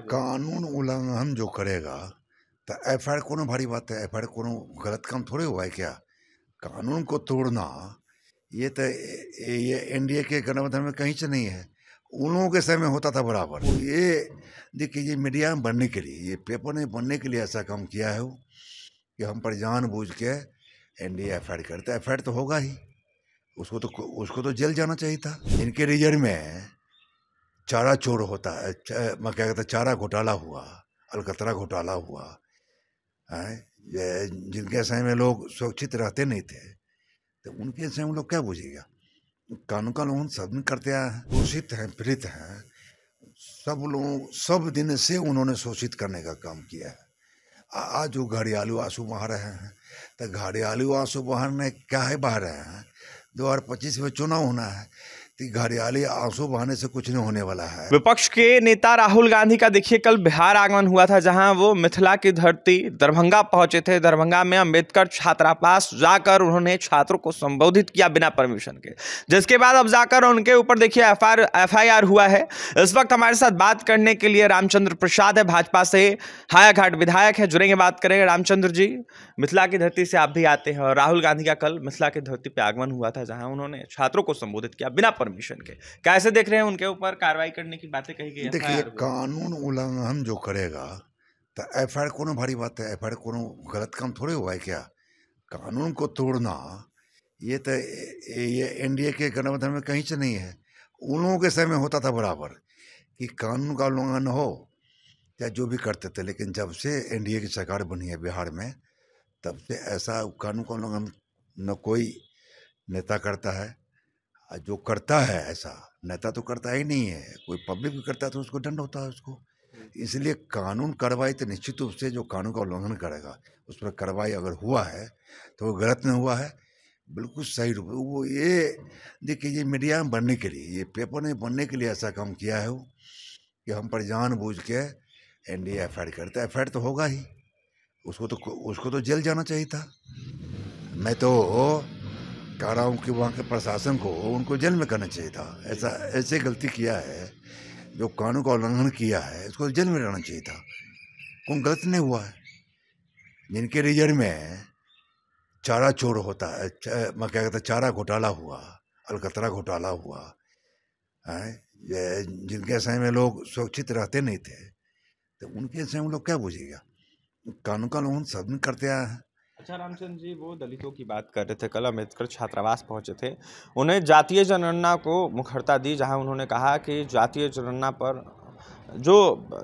कानून उल्लंघन जो करेगा तो एफआईआर कोनो भारी बात है। एफआईआर कोनो गलत काम थोड़े हुआ है क्या। कानून को तोड़ना ये तो ये एनडीए के गठबंधन में कहीं से नहीं है। उन लोगों के समय में होता था बराबर। ये देखिए, ये मीडिया में बनने के लिए, ये पेपर में बनने के लिए ऐसा काम किया है वो कि हम पर जानबूझ के एनडीए एफआईआर करता है। एफआईआर तो होगा ही, उसको तो जेल जाना चाहिए था। इनके रिजर्व में चारा चोर होता है, मैं क्या कहता, चारा घोटाला हुआ, अलकतरा घोटाला हुआ है। जिनके समय में लोग सुरक्षित रहते नहीं थे, तो उनके समय में लोग क्या बुझेगा। कानून का लोग सब करते आए हैं, शोषित हैं, पीड़ित हैं। सब लोग सब दिन से उन्होंने शोषित करने का काम किया है। आज जो घड़ियालू आंसू बहा रहे हैं, तो घड़ियालू आंसू बहाने क्या है बहा रहे हैं। 2025 में चुनाव होना है, घड़ियाली आंसू बहाने से कुछ नहीं होने वाला है। विपक्ष के नेता राहुल गांधी का देखिए कल बिहार आगमन हुआ था, जहां वो मिथिला की धरती दरभंगा पहुंचे थे। दरभंगा में अंबेडकर छात्रावास जाकर उन्होंने छात्रों को संबोधित किया बिना परमिशन के, जिसके बाद अब जाकर उनके ऊपर देखिए एफआईआर हुआ है। इस वक्त हमारे साथ बात करने के लिए रामचंद्र प्रसाद है, भाजपा से हायाघाट विधायक है, जुड़ेंगे, बात करेंगे। रामचंद्र जी, मिथिला की धरती से आप भी आते हैं और राहुल गांधी का कल मिथिला की धरती पर आगमन हुआ था, जहां उन्होंने छात्रों को संबोधित किया बिना परमिशन के। कैसे देख रहे हैं, उनके ऊपर कार्रवाई करने की बातें कही गई? देखिए, कानून उल्लंघन जो करेगा तो एफआईआर कोनो भारी बात है। एफआईआर कोनो गलत काम थोड़े हुआ है क्या। कानून को तोड़ना ये तो ये एनडीए के गठबंधन में कहीं से नहीं है। उन लोगों के समय में होता था बराबर कि कानून का उल्लंघन हो या जो भी करते थे। लेकिन जब से एनडीए की सरकार बनी है बिहार में, तब से ऐसा कानून का उल्लंघन न कोई नेता करता है। जो करता है ऐसा नेता तो करता ही नहीं है, कोई पब्लिक भी करता है तो उसको दंड होता है उसको। इसलिए कानून कार्रवाई तो निश्चित रूप से जो कानून का उल्लंघन करेगा उस पर कार्रवाई अगर हुआ है तो वो गलत नहीं हुआ है, बिल्कुल सही रूप। वो ये देखिए, ये मीडिया में बनने के लिए, ये पेपर में बनने के लिए ऐसा काम किया है वो कि हम पर जानबूझ के एनडीए एफआईआर करता है। एफआईआर तो होगा ही, उसको तो जेल जाना चाहिए था। मैं तो कह रहा हूँ कि वहाँ के प्रशासन को उनको जेल में करना चाहिए था। ऐसे गलती किया है, जो कानून का उल्लंघन किया है, उसको जेल में रहना चाहिए था। कोई गलत नहीं हुआ है। जिनके रिजर्व में चारा चोर होता है, मैं क्या कहता, चारा घोटाला हुआ, अलकतरा घोटाला हुआ है। जिनके समय में लोग सुरक्षित रहते नहीं थे, तो उनके समय में लोग क्या बुझेगा। कानून का उल्लंघन सब करते आए हैं। अच्छा रामचंद्र जी, वो दलितों की बात कर रहे थे, कल अम्बेडकर छात्रावास पहुंचे थे, उन्हें जातीय जनगणना को मुखरता दी, जहां उन्होंने कहा कि जातीय जनगणना पर जो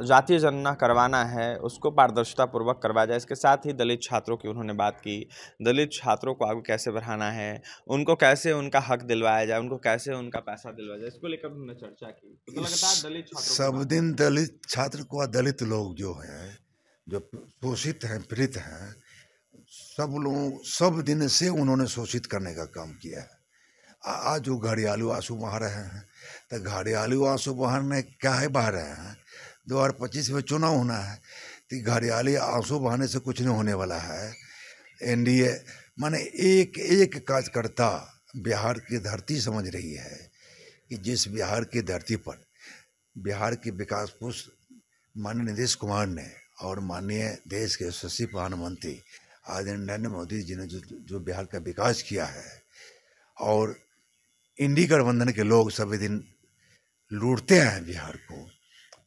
जातीय जनगणना करवाना है उसको पारदर्शिता पूर्वक करवाया जाए। इसके साथ ही दलित छात्रों की उन्होंने बात की, दलित छात्रों को आगे कैसे बढ़ाना है, उनको कैसे उनका हक दिलवाया जाए, उनको कैसे उनका पैसा दिलवाया जाए, इसको लेकर उन्होंने चर्चा की। तो लगातार दलित छात्रों सब दिन दलित छात्र को, दलित लोग जो हैं, जो शोषित हैं, पीड़ित हैं, सब लोग सब दिन से उन्होंने शोषित करने का काम किया है। आज जो घड़ियालू आंसू बहा रहे हैं, तो घड़ियालू आंसू बहाने क्या है बहा रहे हैं। 2025 में चुनाव होना है, तो घड़ियाली आंसू बहाने से कुछ नहीं होने वाला है। एनडीए माने एक एक कार्यकर्ता बिहार की धरती समझ रही है कि जिस बिहार की धरती पर बिहार के विकास पुरुष माननीय नीतीश कुमार ने और माननीय देश के यशस्वी प्रधानमंत्री आदरणीय नरेंद्र मोदी जी ने जो बिहार का विकास किया है, और इंडी गठबंधन के लोग सभी दिन लूटते हैं बिहार को,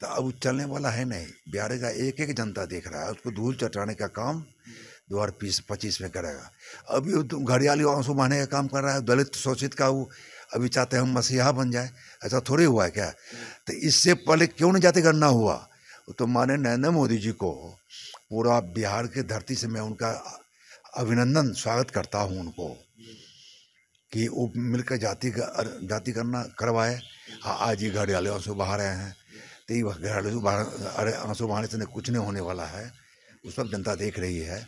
तो अब चलने वाला है नहीं। बिहार का एक एक जनता देख रहा है, उसको धूल चटाने का काम 2025 में करेगा। अभी घड़ियाली आंसू बहाने का काम कर रहा है। दलित शोषित का वो अभी चाहते हैं हम मसीहा बन जाए, ऐसा थोड़ी हुआ है क्या। तो इससे पहले क्यों नहीं जाति गणना हुआ। तो माननीय नरेंद्र मोदी जी को पूरा बिहार की धरती से मैं उनका अभिनंदन स्वागत करता हूं उनको, कि वो मिलकर जाति गणना करवाए। आज ये घड़ियाली आंसू बहा रहे हैं, तो ये घड़ियाली आंसू बहाने से कुछ नहीं होने वाला है, वो सब जनता देख रही है।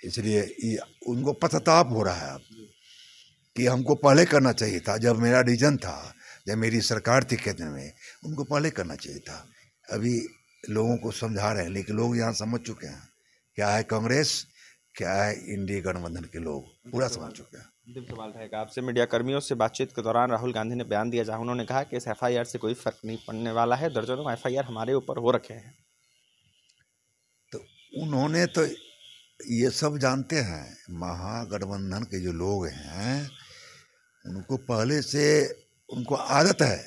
इसलिए उनको पश्चाताप हो रहा है अब कि हमको पहले करना चाहिए था, जब मेरा रीजन था, जब मेरी सरकार थी केंद्र में, उनको पहले करना चाहिए था। अभी लोगों को समझा रहे हैं, लेकिन लोग यहाँ समझ चुके हैं क्या है कांग्रेस, क्या है इंडी गठबंधन के लोग, पूरा समझ चुके हैं। अंतिम सवाल रहेगा आपसे। मीडिया कर्मियों से बातचीत के दौरान राहुल गांधी ने बयान दिया, जहां उन्होंने कहा कि इस एफआईआर से कोई फर्क नहीं पड़ने वाला है, दर्जनों एफआईआर हमारे ऊपर हो रखे हैं। उन्होंने तो ये सब जानते हैं, महागठबंधन के जो लोग हैं उनको पहले से उनको आदत है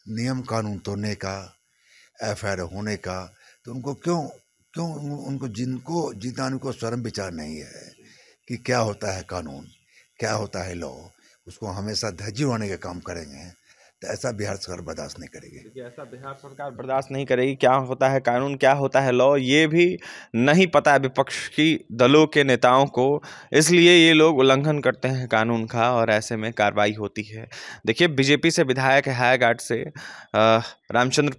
नियम कानून तोड़ने का, एफआईआर होने का। तो उनको क्यों क्यों उनको जितना उनको शर्म विचार नहीं है कि क्या होता है कानून, क्या होता है लॉ, उसको हमेशा धज्जी उड़ाने का काम करेंगे। तो ऐसा बिहार सरकार बर्दाश्त नहीं करेगी। देखिए, ऐसा बिहार सरकार बर्दाश्त नहीं करेगी। क्या होता है कानून, क्या होता है लॉ, ये भी नहीं पता है विपक्ष की दलों के नेताओं को, इसलिए ये लोग उल्लंघन करते हैं कानून का और ऐसे में कार्रवाई होती है। देखिए, बीजेपी से विधायक हायाघाट से रामचंद्र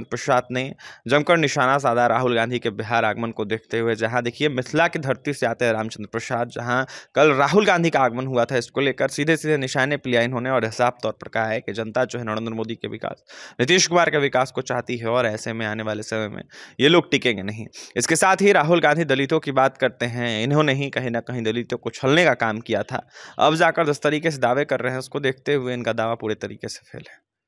प्रसाद ने जमकर निशाना साधा राहुल गांधी के बिहार आगमन को देखते हुए। जहां देखिए मिथिला की धरती से आते हैं रामचंद्र प्रसाद, जहां कल राहुल गांधी का आगमन हुआ था, इसको लेकर सीधे सीधे निशाने पे लिया इन्होंने और साफ तौर पर कहा है कि जनता जो है नरेंद्र मोदी के विकास, नीतीश कुमार के विकास को चाहती है और ऐसे में आने वाले समय में ये लोग टिकेंगे नहीं। इसके साथ ही राहुल गांधी दलितों की बात करते हैं, इन्होंने ही कहीं ना कहीं दलितों को छलने का काम किया था। अब जाकर जिस तरीके से दावे कर रहे हैं उसको देखते हुए इनका दावा पूरे तरीके से फेल है।